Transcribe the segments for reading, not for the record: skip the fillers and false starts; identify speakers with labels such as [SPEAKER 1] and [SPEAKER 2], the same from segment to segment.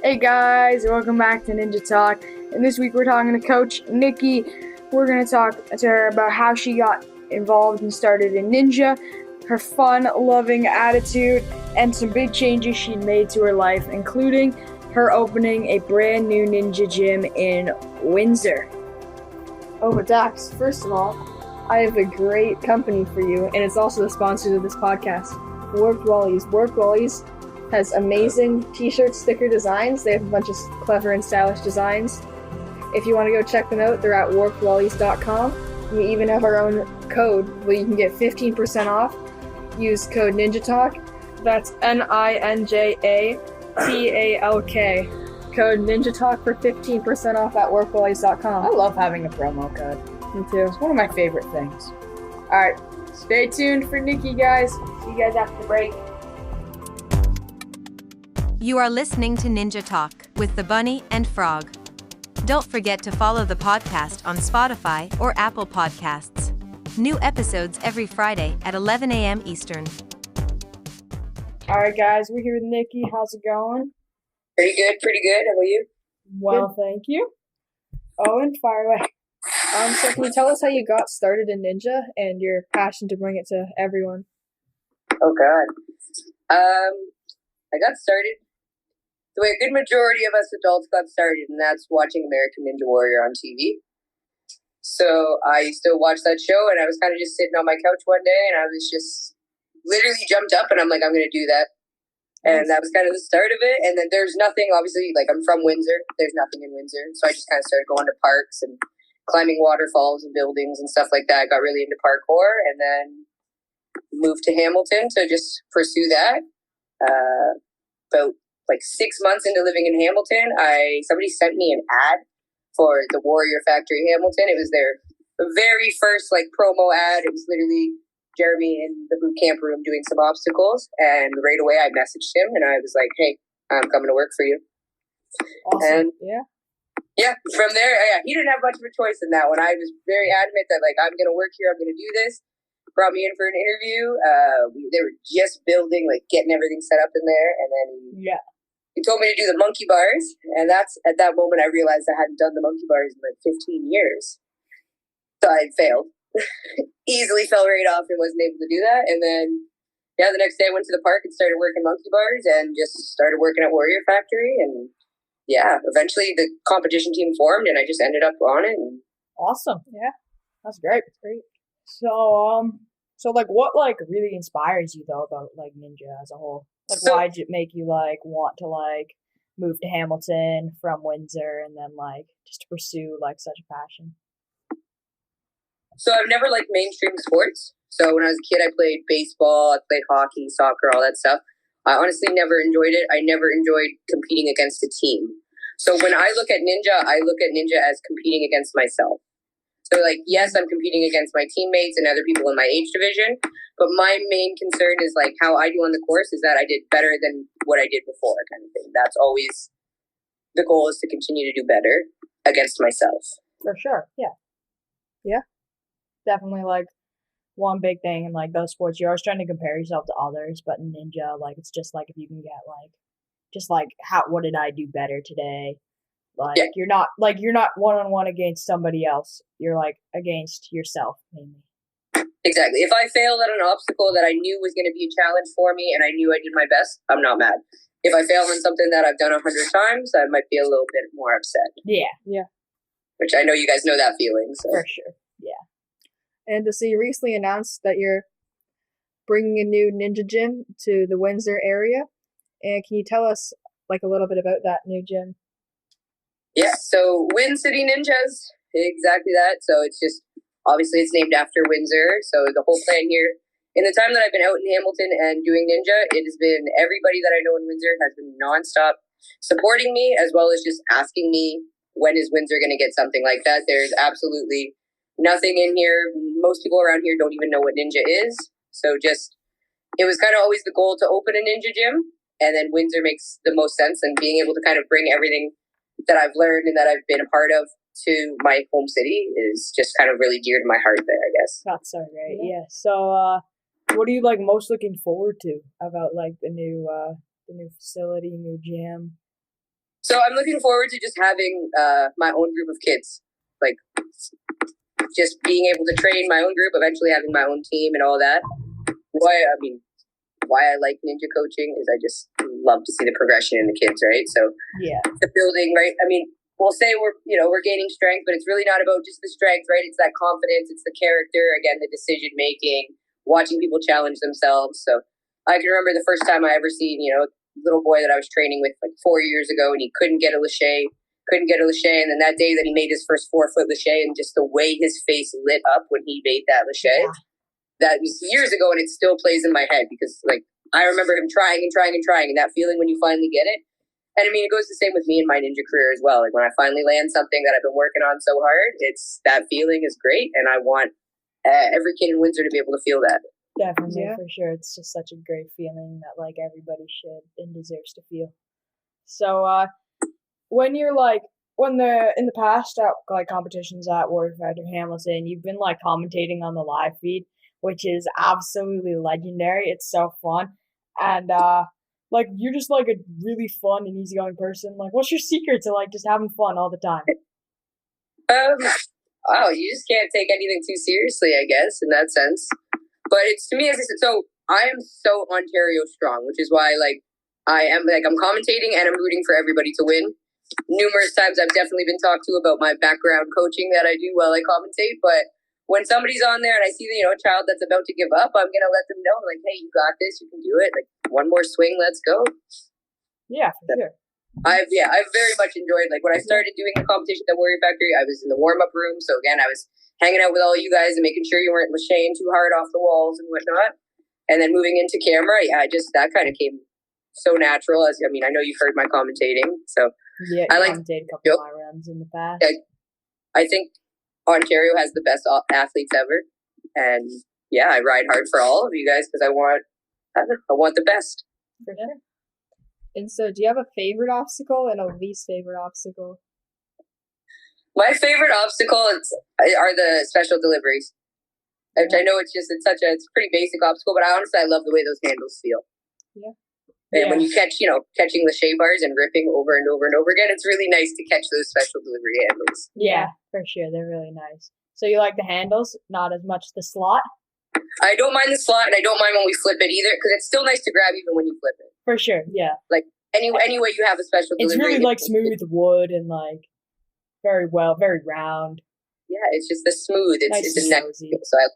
[SPEAKER 1] Hey guys, welcome back to Ninja Talk. And this week we're talking to Coach Nikky. We're going to talk to her about how she got involved and started in Ninja, her fun, loving attitude, and some big changes she made to her life, including her opening a brand new Ninja gym in Windsor. Oh, but Dax, first of all, I have a great company for you, and it's also the sponsor of this podcast, Work Wallies. Work Wallies has amazing t-shirt sticker designs. They have a bunch of clever and stylish designs. If you want to go check them out, they're at workwallies.com. We even have our own code where you can get 15% off. Use code NinjaTalk. That's NinjaTalk. Code NinjaTalk for 15% off at workwallies.com.
[SPEAKER 2] I love having a promo code.
[SPEAKER 1] Me too.
[SPEAKER 2] It's one of my favorite things.
[SPEAKER 1] Alright, stay tuned for Nikky, guys. See you guys after the break.
[SPEAKER 3] You are listening to Ninja Talk with the Bunny and Frog. Don't forget to follow the podcast on Spotify or Apple Podcasts. New episodes every Friday at 11 a.m. Eastern.
[SPEAKER 1] Alright, guys, we're here with Nikky. How's it going?
[SPEAKER 4] Pretty good. How about you?
[SPEAKER 1] Well, thank you. Owen, fire away. So can you tell us how you got started in Ninja and your passion to bring it to everyone?
[SPEAKER 4] Oh, God. I got started the way a good majority of us adults got started, and that's watching American Ninja Warrior on TV. So I used to watch that show, and I was kind of just sitting on my couch one day, and I was just literally jumped up, and I'm like, I'm going to do that. And that was kind of the start of it. And then there's nothing, obviously, like I'm from Windsor. There's nothing in Windsor. So I just kind of started going to parks and climbing waterfalls and buildings and stuff like that. I got really into parkour and then moved to Hamilton to just pursue that. About like 6 months into living in Hamilton, somebody sent me an ad for the Warrior Factory Hamilton. It was their very first like promo ad. It was literally Jeremy in the boot camp room doing some obstacles, and right away I messaged him and I was like, hey, I'm coming to work for you.
[SPEAKER 1] Awesome.
[SPEAKER 4] And yeah, from there, he didn't have much of a choice in that one. I was very adamant that like, I'm going to work here, I'm going to do this. Brought me in for an interview. They were just building, like getting everything set up in there, and then he told me to do the monkey bars, and that's at that moment I realized I hadn't done the monkey bars in like 15 years. So I failed. Easily fell right off and wasn't able to do that. And then, the next day I went to the park and started working monkey bars and just started working at Warrior Factory. And eventually the competition team formed and I just ended up on it. And
[SPEAKER 1] awesome. Yeah, that's great. So like what like really inspires you though about like Ninja as a whole? Like why did it make you like want to like move to Hamilton from Windsor and then like just to pursue like such a passion?
[SPEAKER 4] So I've never liked mainstream sports. So when I was a kid, I played baseball, I played hockey, soccer, all that stuff. I honestly never enjoyed it. I never enjoyed competing against a team. So when I look at Ninja, I look at Ninja as competing against myself. So like, yes, I'm competing against my teammates and other people in my age division, but my main concern is like how I do on the course is that I did better than what I did before kind of thing. That's always the goal, is to continue to do better against myself.
[SPEAKER 1] For sure. Yeah. Definitely like one big thing in like those sports, you're always trying to compare yourself to others, but in Ninja, like it's just like if you can get like just like what did I do better today? Like you're not one-on-one against somebody else. You're like against yourself mainly.
[SPEAKER 4] Exactly. If I failed at an obstacle that I knew was going to be a challenge for me and I knew I did my best, I'm not mad. If I fail on something that I've done 100 times, I might be a little bit more upset.
[SPEAKER 1] Yeah.
[SPEAKER 4] Which I know you guys know that feeling. So.
[SPEAKER 1] For sure. Yeah. And so you recently announced that you're bringing a new Ninja gym to the Windsor area. And can you tell us like a little bit about that new gym?
[SPEAKER 4] Yeah, so Wind City Ninjas, exactly that. So it's just, obviously it's named after Windsor. So the whole plan here, in the time that I've been out in Hamilton and doing Ninja, it has been everybody that I know in Windsor has been nonstop supporting me, as well as just asking me, when is Windsor going to get something like that? There's absolutely nothing in here. Most people around here don't even know what Ninja is. So just, it was kind of always the goal to open a Ninja gym. And then Windsor makes the most sense, and being able to kind of bring everything that I've learned and that I've been a part of to my home city is just kind of really dear to my heart there, I guess.
[SPEAKER 1] That's so great. Yeah. So what are you like most looking forward to about like the new facility, new gym?
[SPEAKER 4] So I'm looking forward to just having my own group of kids. Like, just being able to train my own group, eventually having my own team and all that. Why I like ninja coaching is I just love to see the progression in the kids, right? So the building, right? I mean, we'll say we're gaining strength, but it's really not about just the strength, right? It's that confidence, it's the character, again, the decision making, watching people challenge themselves. So I can remember the first time I ever seen, little boy that I was training with like 4 years ago, and he couldn't get a lache. And then that day that he made his first 4-foot lache, and just the way his face lit up when he made that lache, that was years ago, and it still plays in my head because like I remember him trying, and that feeling when you finally get it. And I mean, it goes the same with me in my ninja career as well. Like when I finally land something that I've been working on so hard, that feeling is great, and I want every kid in Windsor to be able to feel that.
[SPEAKER 5] Definitely, for sure. It's just such a great feeling that like everybody should and deserves to feel. So, when you're in the past at like competitions at Warrior Factory Hamilton, you've been like commentating on the live feed, which is absolutely legendary. It's so fun, and like you're just like a really fun and easygoing person. Like, what's your secret to like just having fun all the time?
[SPEAKER 4] Wow, you just can't take anything too seriously, I guess, in that sense. But it's, to me, as I said, so I am so Ontario strong, which is why I'm commentating and I'm rooting for everybody to win. Numerous times I've definitely been talked to about my background coaching that I do while I commentate, but when somebody's on there and I see a child that's about to give up, I'm going to let them know, like, hey, you got this, you can do it. Like, one more swing, let's go.
[SPEAKER 5] Yeah, for sure.
[SPEAKER 4] I've very much enjoyed, like, when I started doing the competition at Warrior Factory, I was in the warm-up room, so again, I was hanging out with all you guys and making sure you weren't lacheing too hard off the walls and whatnot. And then moving into camera, that kind of came so natural. I know you've heard my commentating, so
[SPEAKER 5] yeah,
[SPEAKER 4] I like
[SPEAKER 5] commentated a couple of my rounds in the past.
[SPEAKER 4] I think Ontario has the best athletes ever, and I ride hard for all of you guys because I want the best.
[SPEAKER 5] For sure.
[SPEAKER 6] And so, do you have a favorite obstacle and a least favorite obstacle?
[SPEAKER 4] My favorite obstacle are the special deliveries. Which I know it's a pretty basic obstacle, but I love the way those handles feel.
[SPEAKER 6] Yeah.
[SPEAKER 4] And when you catching the shea bars and ripping over and over and over again, it's really nice to catch those special delivery handles.
[SPEAKER 5] Yeah, for sure. They're really nice. So you like the handles, not as much the slot?
[SPEAKER 4] I don't mind the slot, and I don't mind when we flip it either, because it's still nice to grab even when you flip it.
[SPEAKER 5] For sure, yeah.
[SPEAKER 4] Like, any way you have a special delivery.
[SPEAKER 5] It's really like smooth wood and like very round.
[SPEAKER 4] Yeah, it's just the smooth. It's a neck. So I like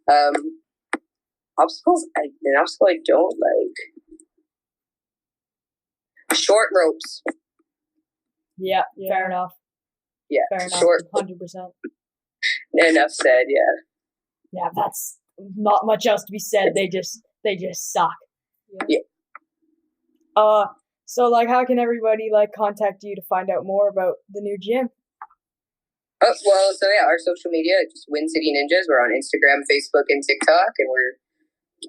[SPEAKER 4] that. Obstacles? An obstacle I don't like. Short ropes.
[SPEAKER 5] Yeah, fair enough.
[SPEAKER 4] Yeah,
[SPEAKER 5] fair enough.
[SPEAKER 4] short.
[SPEAKER 5] 100%.
[SPEAKER 4] Enough said. Yeah.
[SPEAKER 5] Yeah, that's not much else to be said. They just suck.
[SPEAKER 4] Yeah.
[SPEAKER 5] So like, how can everybody like contact you to find out more about the new gym?
[SPEAKER 4] Oh, well, so yeah, our social media, just Win City Ninjas. We're on Instagram, Facebook, and TikTok, and we're,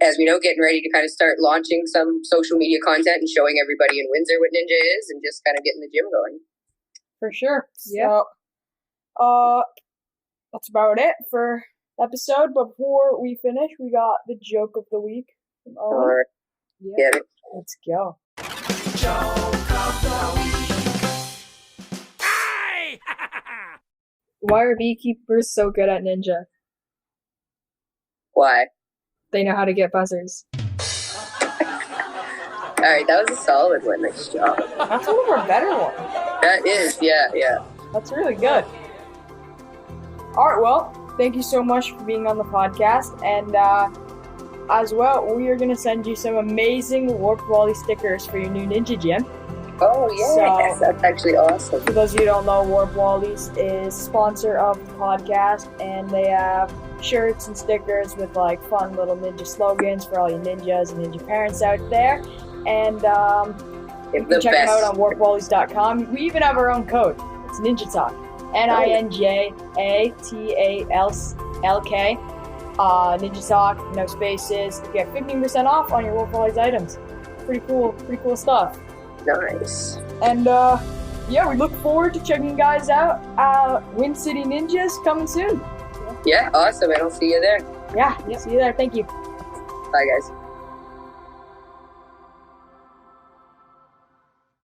[SPEAKER 4] as we know, getting ready to kind of start launching some social media content and showing everybody in Windsor what Ninja is, and just kind of getting the gym going.
[SPEAKER 5] For sure.
[SPEAKER 6] Yeah.
[SPEAKER 5] So, that's about it for the episode. But before we finish, we got the joke of the week.
[SPEAKER 4] All right.
[SPEAKER 5] Yeah. Let's go.
[SPEAKER 7] Joke of the week. Hey!
[SPEAKER 6] Why are beekeepers so good at ninja?
[SPEAKER 4] Why?
[SPEAKER 6] They know how to get buzzers.
[SPEAKER 4] All right, that was a solid one. Nice job.
[SPEAKER 5] That's one of our better ones.
[SPEAKER 4] That is, yeah.
[SPEAKER 5] That's really good. All right, well, thank you so much for being on the podcast. And as well, we are going to send you some amazing Warp Wally stickers for your new Ninja Gym.
[SPEAKER 4] Oh, yeah, that's actually awesome.
[SPEAKER 5] For those of you who don't know, Warp Wallies is a sponsor of the podcast, and they have shirts and stickers with like fun little ninja slogans for all you ninjas and ninja parents out there. And you can check them out on warpwallies.com. We even have our own code. It's Ninja Talk. NINJATALK. Ninja Talk, no spaces. You get 15% off on your Warp Wallies items. Pretty cool stuff.
[SPEAKER 4] Nice.
[SPEAKER 5] And we look forward to checking you guys out. Win City Ninjas coming soon.
[SPEAKER 4] Yeah, awesome. And I'll see you there.
[SPEAKER 5] Yeah, see you there. Thank you.
[SPEAKER 4] Bye, guys.